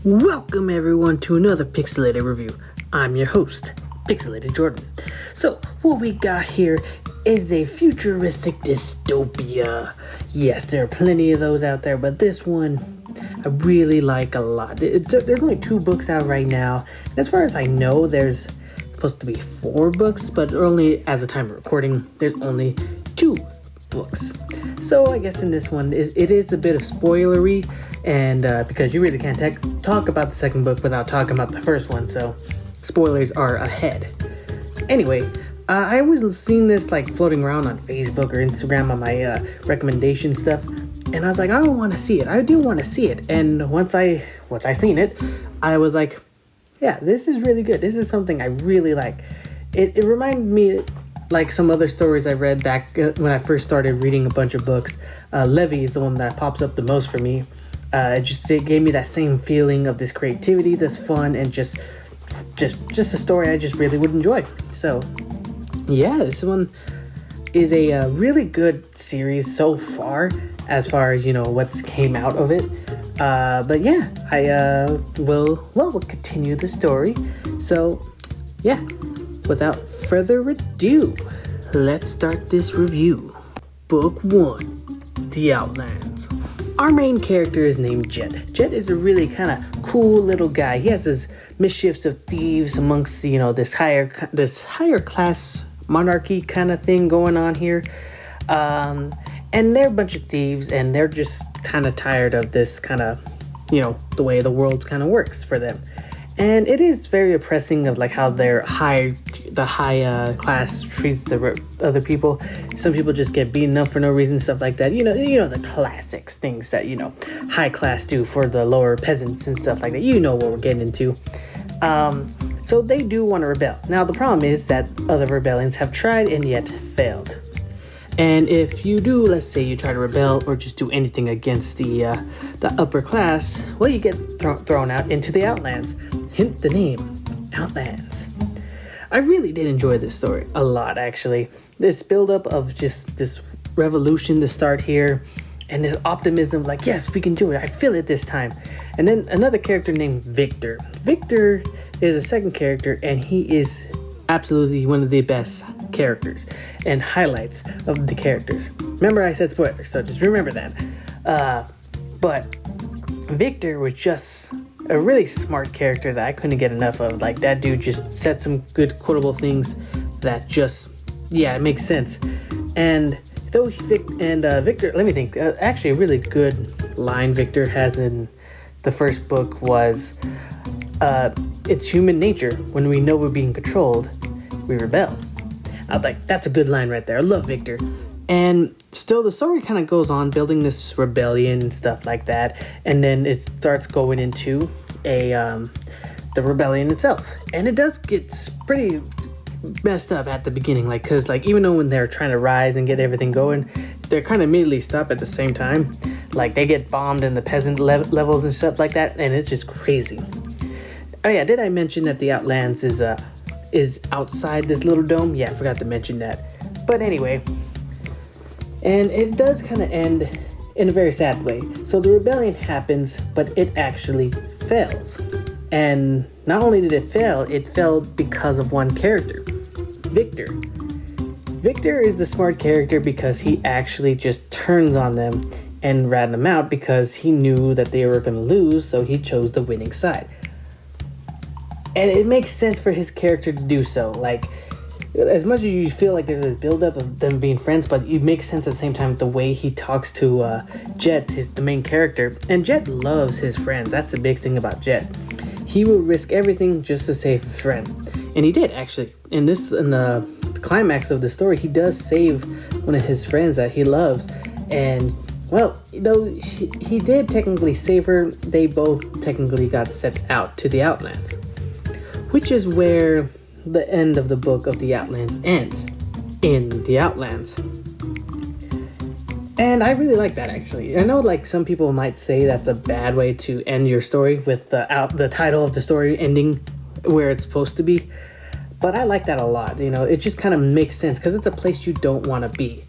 Welcome everyone to another Pixelated review. I'm your host, Pixelated Jordan. So, what we got here is a futuristic dystopia. Yes, there are plenty of those out there, but this one I really like a lot. There's only 2 books out right now. As far as I know, there's supposed to be 4 books, but only as a time of recording, there's only 2 books. So I guess in this one, it is a bit of spoilery, and because you really can't talk about the second book without talking about the first one, so spoilers are ahead. Anyway, I was seeing this like floating around on Facebook or Instagram on my recommendation stuff, and I was like, I don't want to see it. I do want to see it, and once I seen it, I was like, yeah, this is really good. This is something I really like. It reminded me like some other stories I read back when I first started reading a bunch of books. Levy is the one that pops up the most for me. It gave me that same feeling of this creativity, this fun, and just a story I just really would enjoy. So, yeah, this one is a really good series so far as what's came out of it. But yeah, we'll continue the story. So, yeah, without further ado, let's start this review. Book 1, The Outlands. Our main character is named Jet. Jet is a really kind of cool little guy. He has his mischiefs of thieves amongst, this higher class monarchy kind of thing going on here. And they're a bunch of thieves, and they're just kind of tired of this kind of, the way the world kind of works for them. And it is very oppressing of like how the high class treats the other people. Some people just get beaten up for no reason, stuff like that. The classics, things that high class do for the lower peasants and stuff like that. You know what we're getting into. So they do want to rebel. Now the problem is that other rebellions have tried and yet failed. And if you do, let's say you try to rebel or just do anything against the upper class, well, you get thrown out into the Outlands. Hint the name, Outlands. I really did enjoy this story a lot, actually. This build-up of just this revolution to start here, and this optimism, like, yes, we can do it. I feel it this time. And then another character named Victor. Victor is a second character, and he is absolutely one of the best characters and highlights of the characters. Remember, I said spoilers, so just remember that. But Victor was just a really smart character that I couldn't get enough of. Like, that dude just said some good quotable things that just, it makes sense. And Victor, let me think. Actually, a really good line Victor has in the first book was, it's human nature. When we know we're being controlled, we rebel. I was like, that's a good line right there. I love Victor. And still, the story kind of goes on building this rebellion and stuff like that. And then it starts going into the rebellion itself. And it does get pretty messed up at the beginning. Because even though when they're trying to rise and get everything going, they're kind of immediately stopped at the same time. Like, they get bombed in the peasant levels and stuff like that. And it's just crazy. Oh yeah, did I mention that the Outlands is outside this little dome? Yeah, I forgot to mention that. But anyway, and it does kind of end in a very sad way. So the rebellion happens, but it actually fails. And not only did it fell because of one character, Victor. Victor is the smart character because he actually just turns on them and rat them out because he knew that they were going to lose, so he chose the winning side. And it makes sense for his character to do so. Like, as much as you feel like there's this build-up of them being friends, but it makes sense at the same time the way he talks to Jet, the main character. And Jet loves his friends. That's the big thing about Jet. He will risk everything just to save his friend. And he did, actually. In the climax of the story, he does save one of his friends that he loves. And, well, though he did technically save her, they both technically got sent out to the Outlands. Which is where the end of the book of the Outlands ends, in the Outlands. And I really like that, actually. I know like some people might say that's a bad way to end your story with the title of the story ending where it's supposed to be, but I like that a lot. It just kind of makes sense because it's a place you don't want to be.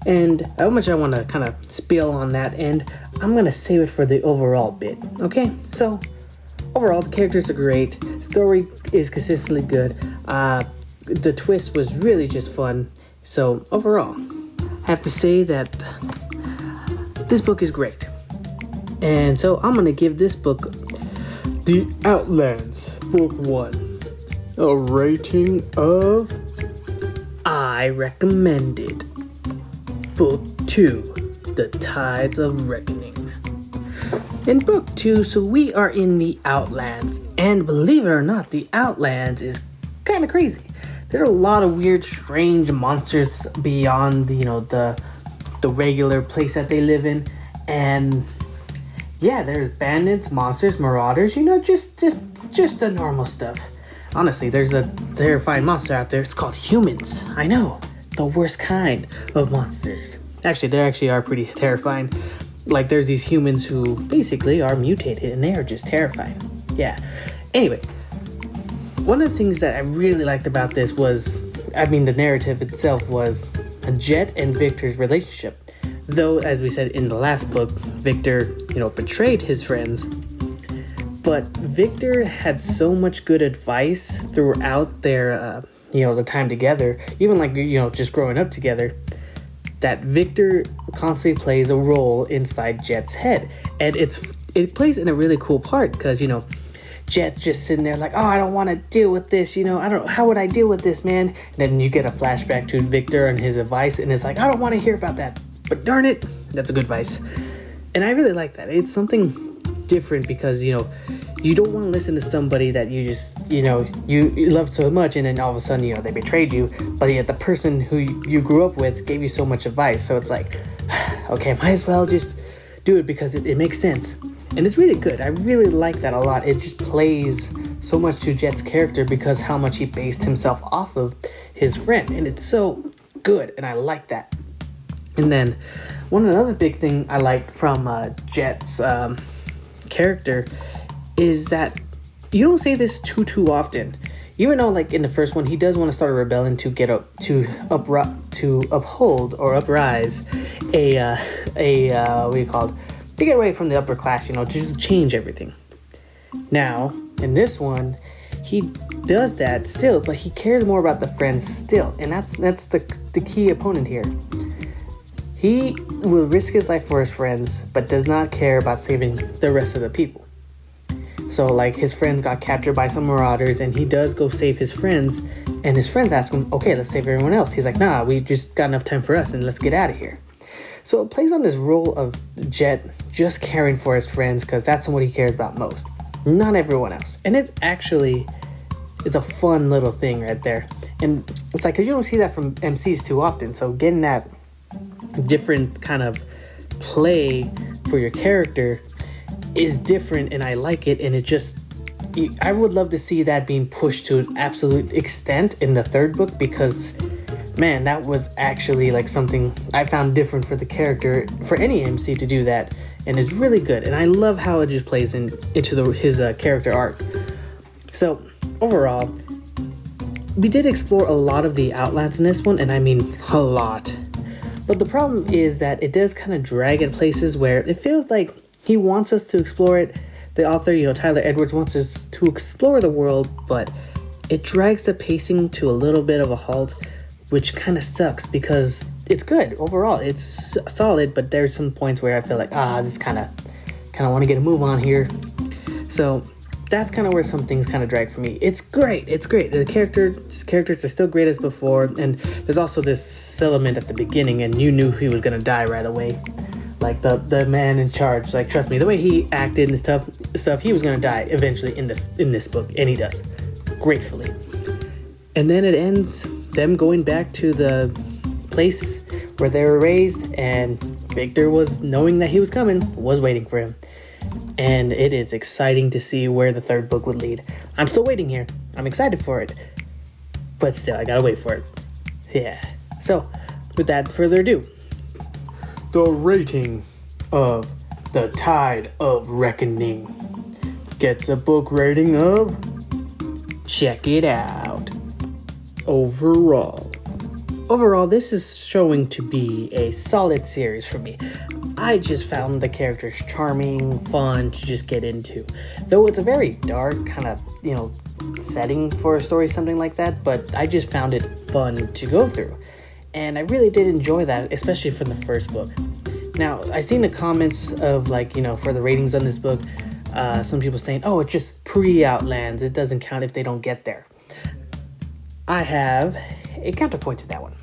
And how much I want to kind of spill on that end, I'm going to save it for the overall bit. Okay, so overall, the characters are great. Story is consistently good. The twist was really just fun. So overall, I have to say that this book is great. And so I'm gonna give this book, The Outlands, Book 1, a rating of I recommend it. Book 2, The Tides of Reckoning. In Book 2, so we are in the Outlands, and believe it or not, the Outlands is kind of crazy. There's a lot of weird, strange monsters beyond, the regular place that they live in, and yeah, there's bandits, monsters, marauders, just the normal stuff. Honestly, there's a terrifying monster out there. It's called humans. I know, the worst kind of monsters. Actually, they actually are pretty terrifying. Like, there's these humans who basically are mutated, and they are just terrifying. Yeah. Anyway, one of the things that I really liked about this was, the narrative itself was Jet and Victor's relationship. Though, as we said in the last book, Victor, betrayed his friends. But Victor had so much good advice throughout their, the time together, even just growing up together, that Victor constantly plays a role inside Jet's head. And it plays in a really cool part because, Jet's just sitting there like, oh, I don't want to deal with this, how would I deal with this, man? And then you get a flashback to Victor and his advice, and it's like, I don't want to hear about that. But darn it, that's a good advice. And I really like that. It's something different because, you don't want to listen to somebody that you just, you love so much, and then all of a sudden, they betrayed you. But yet the person who you grew up with gave you so much advice. So it's like, okay, might as well just do it because it makes sense. And it's really good. I really like that a lot. It just plays so much to Jet's character because how much he based himself off of his friend. And it's so good, and I like that. And then another big thing I liked from Jet's character is that you don't say this too often. Even though, like in the first one, he does want to start a rebellion to uphold or uprise to get away from the upper class, to change everything. Now, in this one, he does that still, but he cares more about the friends still, and that's the key opponent here. He will risk his life for his friends, but does not care about saving the rest of the people. So, like, his friends got captured by some marauders, and he does go save his friends, and his friends ask him, okay, let's save everyone else. He's like, nah, we just got enough time for us, and let's get out of here. So it plays on this role of Jet just caring for his friends, because that's what he cares about most, not everyone else. And it's a fun little thing right there. And it's like, because you don't see that from MCs too often, so getting that different kind of play for your character is different, and I like it. And I would love to see that being pushed to an absolute extent in the third book, because man, that was actually like something I found different for the character, for any MC to do that, and it's really good. And I love how it just plays into his character arc. So overall, we did explore a lot of the Outlands in this one, and I mean a lot. But the problem is that it does kind of drag in places where it feels like he wants us to explore it. The author, Tyler Edwards, wants us to explore the world, but it drags the pacing to a little bit of a halt, which kind of sucks because it's good overall. It's solid, but there's some points where I feel like, this kind of want to get a move on here. So that's kind of where some things kind of drag for me. It's great. The characters are still great as before, and there's also this element at the beginning, and you knew he was gonna die right away. Like the man in charge, like, trust me, the way he acted and stuff, he was gonna die eventually in this book, and he does, gratefully. And then it ends them going back to the place where they were raised, and Victor was, knowing that he was coming, was waiting for him. And it is exciting to see where the third book would lead. I'm still waiting here. I'm excited for it. But still, I gotta wait for it. Yeah. So, without further ado, the rating of The Tide of Reckoning gets a book rating of, check it out, overall, overall, this is showing to be a solid series for me. I just found the characters charming, fun to just get into. Though it's a very dark kind of, setting for a story, something like that, but I just found it fun to go through. And I really did enjoy that, especially from the first book. Now, I've seen the comments of for the ratings on this book, some people saying, oh, it's just pre-Outlands. It doesn't count if they don't get there. I have a counterpoint to that one.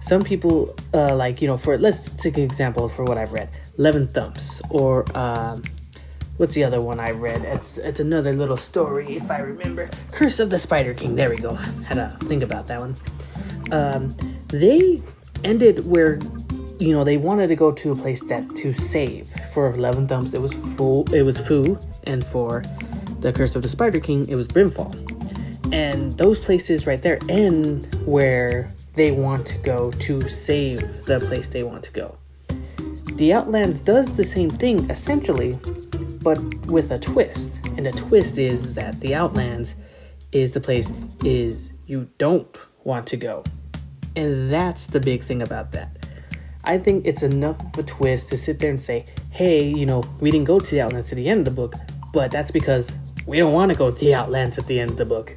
Some people, let's take an example for what I've read. 11 Thumps, or what's the other one I read? It's another little story, if I remember. Curse of the Spider King. There we go. Had to think about that one. They ended where, they wanted to go to a place to save. For 11 Thumps, it was Fu, and for the Curse of the Spider King, it was Brimfall. And those places right there end where they want to go to save the place they want to go. The Outlands does the same thing, essentially, but with a twist. And the twist is that the Outlands is the place you don't want to go. And that's the big thing about that. I think it's enough of a twist to sit there and say, hey, we didn't go to the Outlands to the end of the book, but that's because we don't want to go to the Outlands at the end of the book.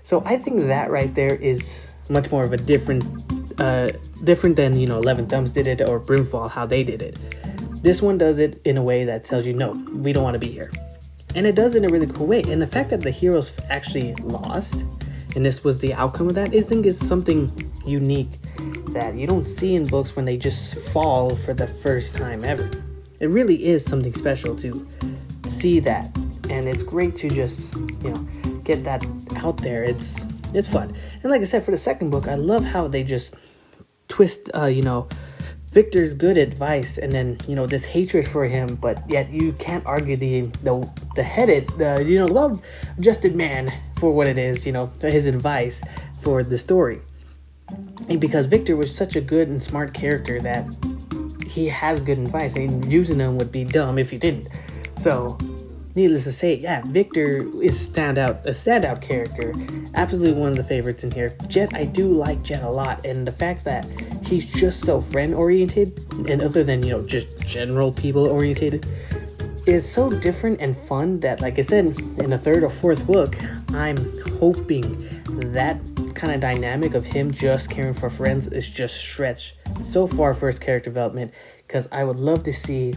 So I think that right there is much more of a different than 11 Thumbs did it, or Brimfall, how they did it. This one does it in a way that tells you, no, we don't want to be here. And it does it in a really cool way. And the fact that the heroes actually lost, and this was the outcome of that, I think is something unique that you don't see in books when they just fall for the first time ever. It really is something special to see that. And it's great to just, get that out there. It's fun. And like I said, for the second book, I love how they just twist, Victor's good advice, and then, this hatred for him, but yet you can't argue the well-adjusted man for what it is, his advice for the story. And because Victor was such a good and smart character that he has good advice, and using them would be dumb if he didn't. So, needless to say, yeah, Victor is a standout character. Absolutely one of the favorites in here. Jet, I do like Jet a lot, and the fact that he's just so friend-oriented, and other than, just general people-oriented, is so different and fun that, like I said, in the third or fourth book, I'm hoping that kind of dynamic of him just caring for friends is just stretched so far for his character development, because I would love to see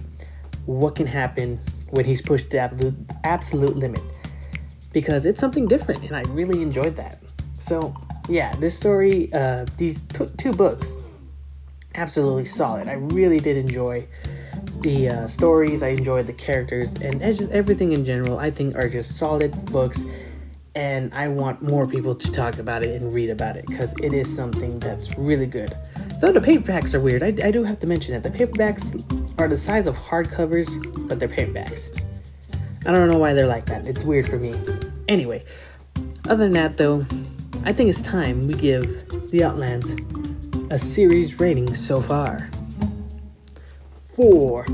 what can happen when he's pushed to the absolute limit, because it's something different, and I really enjoyed that. So yeah, this story, these two books, absolutely solid. I really did enjoy the stories. I enjoyed the characters, and just everything in general I think are just solid books, and I want more people to talk about it and read about it, because it is something that's really good. Though the paperbacks are weird, I do have to mention that the paperbacks are the size of hardcovers, but they're paperbacks. I don't know why they're like that. It's weird for me. Anyway, other than that though, I think it's time we give The Outlands a series rating so far. For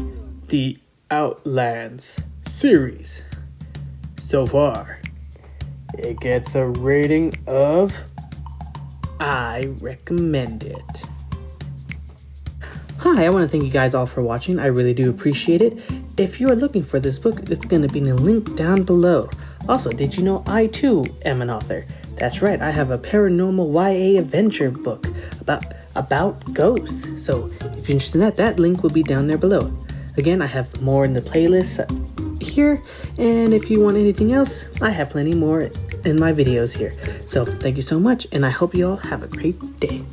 The Outlands series so far, it gets a rating of I recommend it. Hi, I want to thank you guys all for watching. I really do appreciate it. If you are looking for this book, it's going to be in the link down below. Also, did you know I too am an author? That's right, I have a paranormal YA adventure book about ghosts. So if you're interested in that link will be down there below. Again, I have more in the playlist here, and if you want anything else, I have plenty more in my videos here. So thank you so much, and I hope you all have a great day.